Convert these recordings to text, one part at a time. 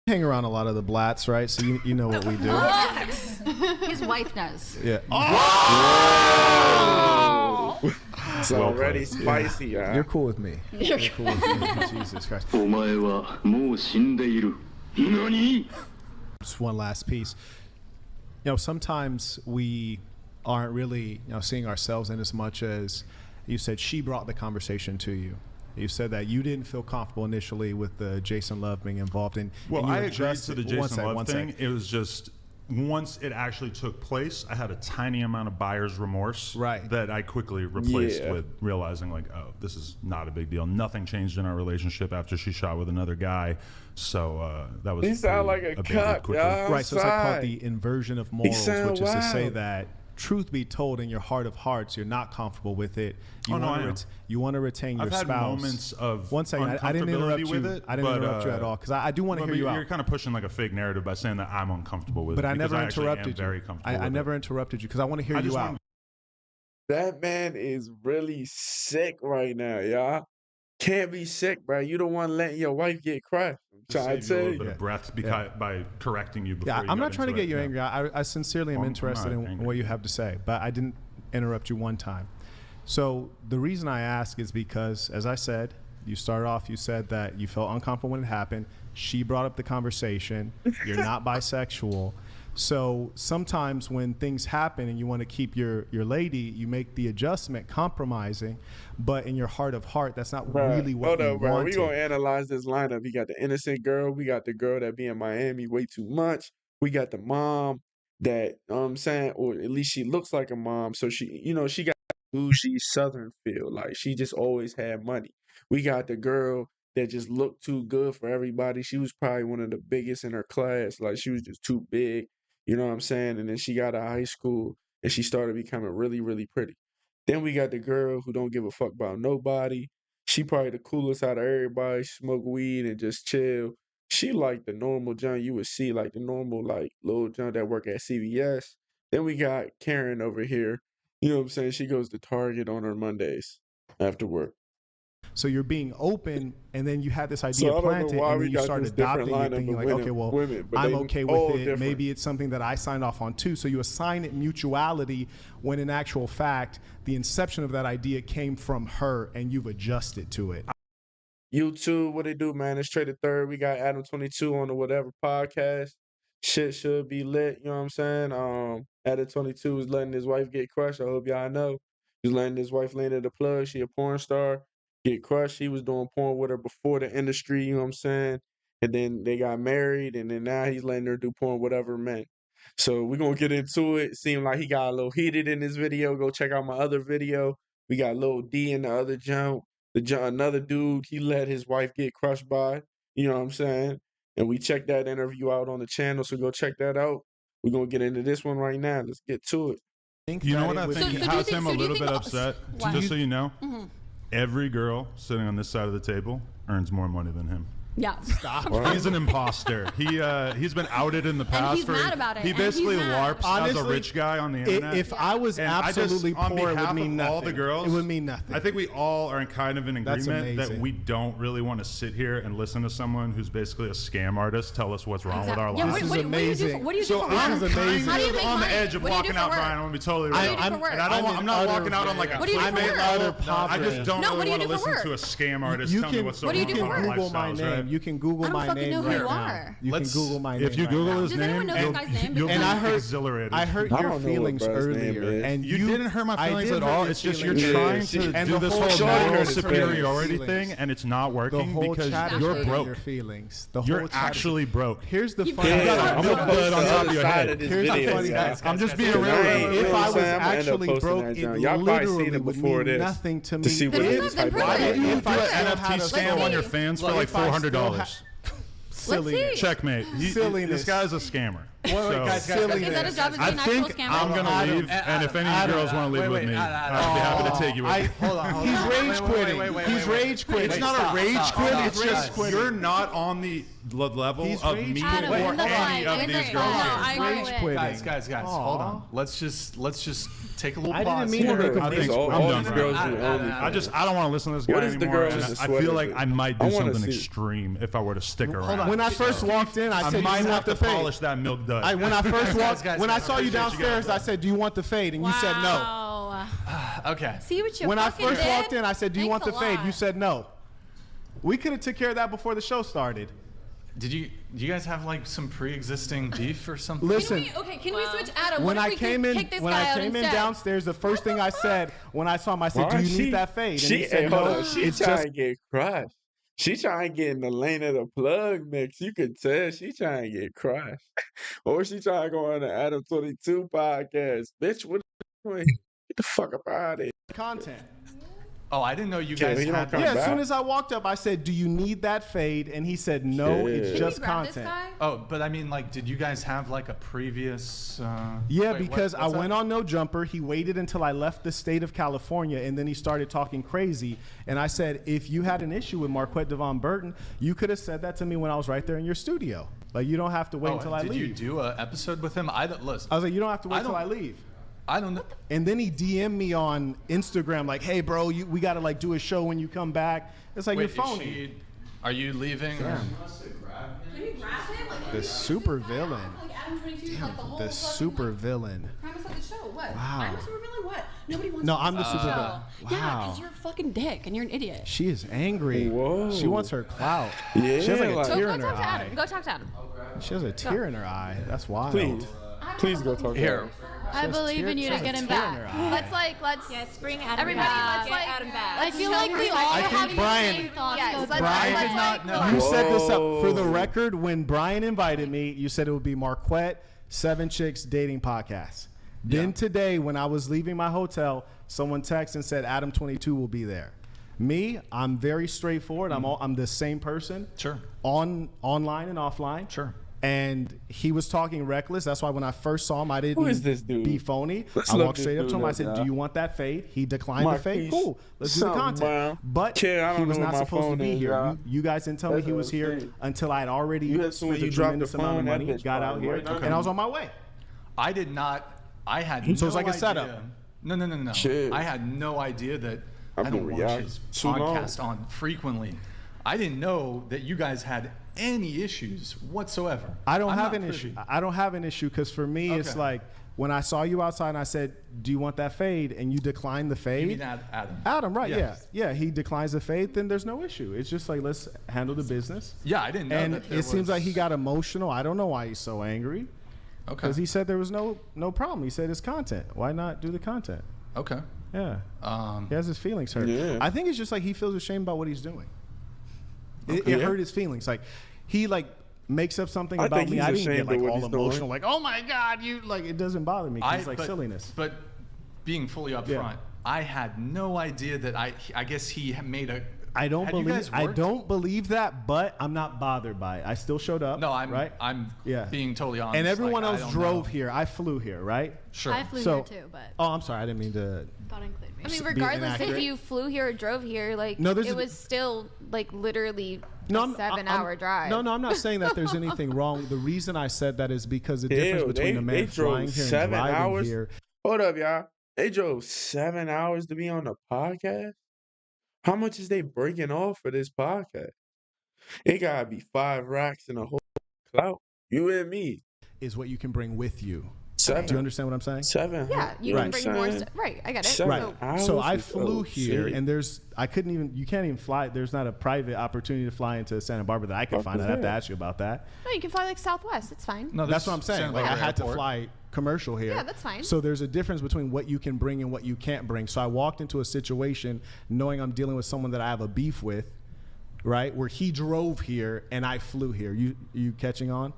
hang around a lot of the blats, right? So you know what we do. His wife does. Yeah. Oh! It's already spicy. You're cool with me. You're cool with me. Jesus Christ. お前はもう死んでいる。何? Just one last piece. Sometimes we aren't really, seeing ourselves in as much as you said she brought the conversation to you. You said that you didn't feel comfortable initially with the Jason Love being involved in. Well, I agreed to the Jason Love thing. It was just once it actually took place, I had a tiny amount of buyer's remorse that I quickly replaced with realizing like, oh, this is not a big deal. Nothing changed in our relationship after she shot with another guy. So that was. He sound like a cuck, right? So it's like called the inversion of morals, which is to say that, truth be told, in your heart of hearts, you're not comfortable with it. You want to retain your spouse. I've had moments of one second. I didn't interrupt you. With it, I didn't interrupt you at all because I do want to hear you out. You're kind of pushing like a fake narrative by saying that I'm uncomfortable with it. But I never interrupted you. Very comfortable. I never interrupted you because I want to hear you out. That man is really sick right now, y'all. Can't be sick, bro. You don't want to let your wife get crushed. I'm trying to tell you. A little bit of breath by correcting you. Before I'm not trying to get you angry. I sincerely am interested in what you have to say, but I didn't interrupt you one time. So the reason I ask is because, as I said, you started off, you said that you felt uncomfortable when it happened. She brought up the conversation. You're not bisexual. So sometimes when things happen and you want to keep your lady, you make the adjustment compromising, but in your heart of heart, that's not really what you wanted. We're going to analyze this lineup. We got the innocent girl. We got the girl that be in Miami way too much. We got the mom that, I'm saying, or at least she looks like a mom. So she, she got bougie Southern feel. Like she just always had money. We got the girl that just looked too good for everybody. She was probably one of the biggest in her class. Like she was just too big. You know what I'm saying? And then she got out of high school and she started becoming really, really pretty. Then we got the girl who don't give a fuck about nobody. She probably the coolest out of everybody. Smoke weed and just chill. She like the normal John you would see, like the normal like little John that work at CVS. Then we got Karen over here. You know what I'm saying? She goes to Target on her Mondays after work. So you're being open, and then you had this idea planted, and then you started adopting it, thinking like, okay, well, I'm okay with it. Different. Maybe it's something that I signed off on too. So you assign it mutuality when in actual fact, the inception of that idea came from her, and you've adjusted to it. YouTube, what they do, man? It's Traded Third. We got Adam 22 on the whatever podcast. Shit should be lit. You know what I'm saying? Adam 22 is letting his wife get crushed. I hope y'all know. He's letting his wife land at the plug. She a porn star. Get crushed. He was doing porn with her before the industry, you know what I'm saying? And then they got married, and then now he's letting her do porn, whatever meant. So we're going to get into it. Seemed like he got a little heated in this video. Go check out my other video. We got Lil D in the other jump. Another dude, he let his wife get crushed by, you know what I'm saying? And we checked that interview out on the channel, so go check that out. We're going to get into this one right now. Let's get to it. You know what I think has him a little bit upset? Just so you know. Mm-hmm. Every girl sitting on this side of the table earns more money than him. Yeah. Stop. He's an imposter. He's been outed in the past. And he's mad about it. He basically LARPs as a rich guy on the internet. If I was absolutely poor, it would mean nothing. All the girls, it would mean nothing. I think we all are kind of in agreement that we don't really want to sit here and listen to someone who's basically a scam artist tell us what's wrong with our lives. This is amazing. What do you do for work? I'm kind of on the edge of walking out, Brian. I'm gonna be totally real. I'm not walking out on like a clickbait. I just don't really want to listen to a scam artist tell me what's so wrong with our lifestyles. You can Google my name right now. You can Google my name. If you Google his name, you'll be exhilarated. I hurt your feelings earlier, and you didn't hurt my feelings at all. It's just you're trying to do this whole moral superiority thing, and it's not working because you're broke. You're actually broke. Here's the funny. I'm gonna put on top of your head. Here's the funny. I'm just being real. If I was actually broke, it literally would mean nothing to me. Why did you do an NFT scam on your fans for like $400? Silly checkmate. This guy's a scammer. Guys. Is that a job as I an actual think scammer? I'm gonna leave, and if any girls want to leave with me, I'd be happy to take you with me. Hold on. He's rage quitting. He's rage quitting. It's not a rage quit. It's just you're not on the level He's of rage me Adam, or in the any line, of in these the girls line. here. I agree. Rage quitting. Guys, hold on. Let's just take a little I didn't pause mean to here. make a I big think all I'm done, these bro. girls do only. I don't want to listen to this guy What is the anymore. girl and in the I feel sweater like do? I might I do wanna something see. extreme if I were to stick around. on. When I first walked in, I I said, might "Do you have want to the fade?" polish that milk dud. When I first walked, guys, when I I saw you appreciate you downstairs, guys. I said, "Do you want the fade?" And you said no. Wow. Okay. See what you When I fucking first did? walked in, I said, "Do you want Thanks the a fade?" lot. You said no. We could have took care of that before the show started. Do you guys have like some pre-existing beef or something? Listen, Can we switch Adam? when What if I we came kick in, this when guy I out came in instead? downstairs, the first thing I said when I saw him, I said, "Do Why? you need that fade?" And he She, said, hold "No, on. She it's trying just." to get crushed. She trying to get in the lane of the plug mix. You could tell she trying to get crushed. Or she trying to go on the Adam 22 podcast. Bitch, what are you doing? Get the fuck up out of here. Content. Oh, I didn't know you Yeah, guys he don't had come Yeah, as back. soon as I walked up, I said, "Do you need that fade?" And he said, "No, Shit. it's Can just Can we grab this content." guy? Oh, but I mean, like, did you guys have like a previous? Yeah, Wait, because I what's went that? on No Jumper. He waited until I left the state of California, and then he started talking crazy. And I said, if you had an issue with Marquette Devon Burton, you could have said that to me when I was right there in your studio. Like, you don't have to wait Oh, until I did leave. you do an episode with him? I don't listen. I was like, you don't have to wait I till don't- I leave. I don't know. And then he DM'd me on Instagram like, "Hey, bro, we got to like do a show when you come back." It's like, Wait, you're is phony. she- are you leaving? Or? Can you grab him? Like, The super villain. Like Adam 22 is like the whole The fucking, super like, villain. premise of the show. What? Wow. I'm a super villain? What? Nobody wants No, to I'm the watch super show. villain. Yeah, Wow. because you're a fucking dick and you're an idiot. She is angry. Whoa. She wants her clout. Yeah, She has like a like- tear Go in her talk to eye. Adam. Go talk to Adam. She has a tear in her eye. That's wild. Please. Please go talk to Here. her. I believe in you to She get has him a tear in back. her eye. Let's Bring Adam everybody. back. Let's like Adam back. I feel like we all I think have Brian- the same thoughts. Yes, go let's- through. Brian let's, did not know. You set this up for the Whoa. record. When Brian invited me, you said it would be Marquette 7 Chicks Dating Podcast. Then today, when I was leaving my hotel, someone texted and said Adam 22 will be there. Me, I'm very straightforward. I'm the same person. Sure. Online and offline. Sure. And he was talking reckless. That's why when I first saw him, I didn't Who is this dude? be phony. Let's I look walked this straight up to dude him. I up, said, y'all. "Do you want that fade?" He declined the fade. Marquise, Cool. Let's do the something, content. bro. But Kid, I don't he was know not what my supposed to phone be is, here. y'all. You guys didn't tell me That's he what was I'm here saying. until I had already You had soon spent a you dropped tremendous the amount of phone, that money, bitch got out probably here, worked. and I was on my way. I did not. I had So no it's like a idea. setup. No. Shit. I had no idea that I've I don't been watch react- his too long. podcast on frequently. I didn't know that you guys had any issues whatsoever. I don't I'm have not an privy. issue. I don't have an issue because for me, it's Okay. like when I saw you outside and I said, "Do you want that fade?" and you declined the fade. You mean Adam? Adam, right? Yeah. Yeah. He declines the fade. Then there's no issue. It's just like let's handle the business. Yeah, I didn't know. And that there it seems like he was- got emotional. I don't know why he's so angry. Okay. Because he said there was no problem. He said it's content. Why not do the content? Okay. Yeah. He has his feelings hurt. Yeah. I think it's just like he feels ashamed about what he's doing. It Yeah. hurt his feelings. Like he like makes up something I about think me. he's I didn't get ashamed like of what all he's doing. emotional. Like, oh my God, you like it doesn't bother me. 'Cause it's like but, silliness. But being fully upfront, Yeah. I had no idea that I guess he had made a. I don't had you believe guys I worked? don't believe that, but I'm not bothered by it. I still showed up. No, I'm right. I'm Yeah. being totally honest. And everyone like, I else don't drove know. here. I flew here, right? Sure. I flew So- here too, but Oh, I'm sorry. I didn't mean to. don't include me. I mean, be regardless if inaccurate. you flew here or drove here, like No, there's it a- was still like literally No, a I'm, 7-hour I'm- drive. No, I'm not saying that there's anything wrong. The reason I said that is because the Ew, difference between a they man drove flying here and 7 driving hours? here. Hold up, y'all. They drove 7 hours to be on the podcast. How much is they breaking off for this podcast? It gotta be 5 racks and a whole clout. You and me. Is what you can bring with you. 7. Do you understand what I'm saying? 7. Yeah, you Right. can bring more. Right, I get it. 7 So, hours. So I is- flew oh, here, shit. and you can't even fly. There's not a private opportunity to fly into Santa Barbara that I could Fuck find. is I'd have to that? ask you about that. no, you can fly like Southwest. It's fine. No, That's there's what I'm saying. Santa Like I Barbara had to Airport. fly commercial here. Yeah, that's fine. So there's a difference between what you can bring and what you can't bring. So I walked into a situation knowing I'm dealing with someone that I have a beef with, right? Where he drove here and I flew here. You catching on?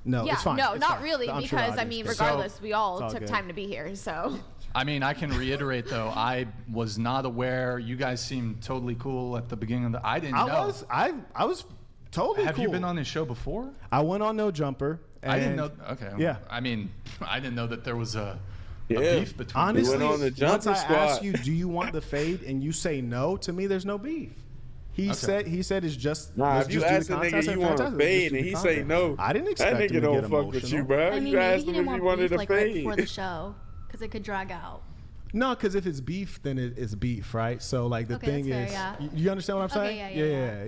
No, Yeah, it's fine. no, It's not fine. really, I'm sure the because I audience mean, gets it. regardless, we all It's all took good. time to be here. So I mean, I can reiterate though, I was not aware. You guys seemed totally cool at the beginning of I didn't know. I was totally Have cool. you been on this show before? I went on No Jumper, I didn't know. And- Okay. Yeah. I mean, I didn't know that there was a Yeah. beef between. Honestly, went on the once I jumping ask squad. you, do you want the fade, and you say no, to me, there's no beef. He said it's just. Nah, let's if you just do ask the a nigga contest you and want to fantastic, let's fade just do and the he say content. no, I didn't that expect him nigga to don't get fuck emotional. with you, bro. I mean, You maybe asked he him didn't if he want wanted beef to like right fade. before the show because it could drag out. No, because if it's beef, then it's beef, right? So like the Okay, thing that's is, fair, yeah. you understand what I'm Okay, saying?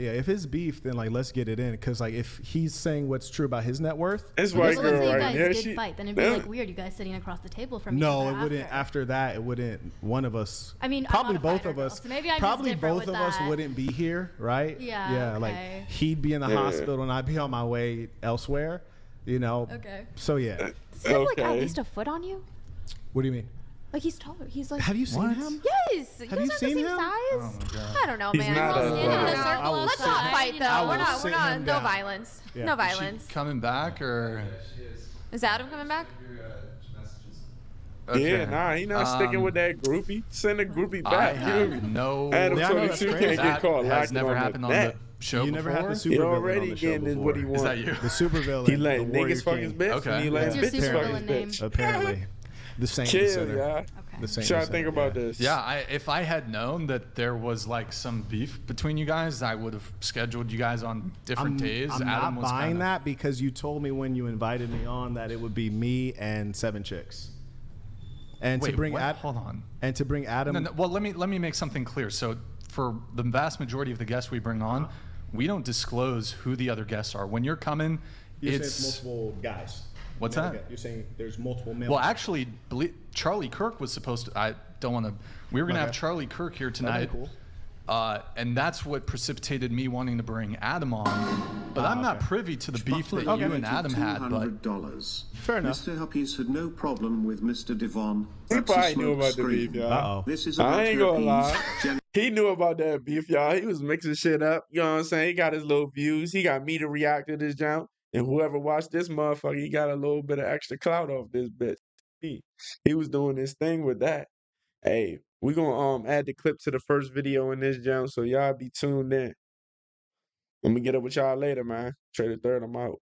yeah. If it's beef, then like let's get it in, because like if he's saying what's true about his net worth, This But white let's say girl you right guys there, did she. fight, then it'd be them- like weird. You guys sitting across the table from each no, other it wouldn't. after. After that, it wouldn't. One of us. I mean, I'm probably not a both fighter, of girl, us. so maybe I'm just probably different both with of us that. wouldn't be here, right? Yeah, Yeah. Like okay. he'd be in the Yeah. hospital and I'd be on my way elsewhere. You know. Okay. So yeah. Does he have like at Okay. least a foot on you? What do you mean? Like he's taller. He's like. Have you seen What? him? Yes. Have guys you aren't seen the same him? size. Oh my God. I don't know, He's man. not We're a- all standing in a I circle will Let's sit- not outside, fight you though. know. We're not. sit We're not. him No down. violence. Yeah. No Is Is she violence. coming back or? Is Adam coming back? Yeah, nah, he not sticking Um, with that groupie. Send a groupie I back. You hear me? have no. Adam Yeah, I know, 22 that's can't crazy. get That caught has lacking never on happened the on net. the show You before. never had the He super villain on already the show getting before. what he Is wants. that you? The super villain. He letting the Warrior niggas fuck his King. bitch Okay. and he letting What's your bitches super fuck his villain name? bitch. Apparently, the Saint Chill, Center. y'all. Okay. The Saint Try to Center, think about yeah. this. Yeah, if I had known that there was like some beef between you guys, I would have scheduled you guys on different days. I'm Adam not was buying kinda, that because you told me when you invited me on that it would be me and 7 chicks. And Wait, to bring what? Hold on. and to bring Adam. No, well, let me make something clear. So, for the vast majority of the guests we bring on, we don't disclose who the other guests are. When you're coming, You're saying it's multiple guys. What's Male that? guy- You're saying there's multiple male. well, actually, Charlie Kirk was supposed to. I don't want to. We were gonna have Okay. Charlie Kirk here That'd tonight. be cool. And that's what precipitated me wanting to bring Adam on. But I'm not okay. privy to the beef that Okay. you and Adam had. But $200. Fair enough. Mr. Huppies had no problem with Mr. Devon. He That's a probably knew smoke about the screen. beef, y'all. Uh-oh. This is I about ain't gonna lie. Huppies. Jen- He knew about that beef, y'all. He was mixing shit up. You know what I'm saying? He got his little views. He got me to react to this jump. And whoever watched this motherfucker, he got a little bit of extra clout off this bitch. He was doing his thing with that. Hey, we gonna add the clip to the first video in this jump, so y'all be tuned in. Let me get up with y'all later, man. Trader Third, I'm out.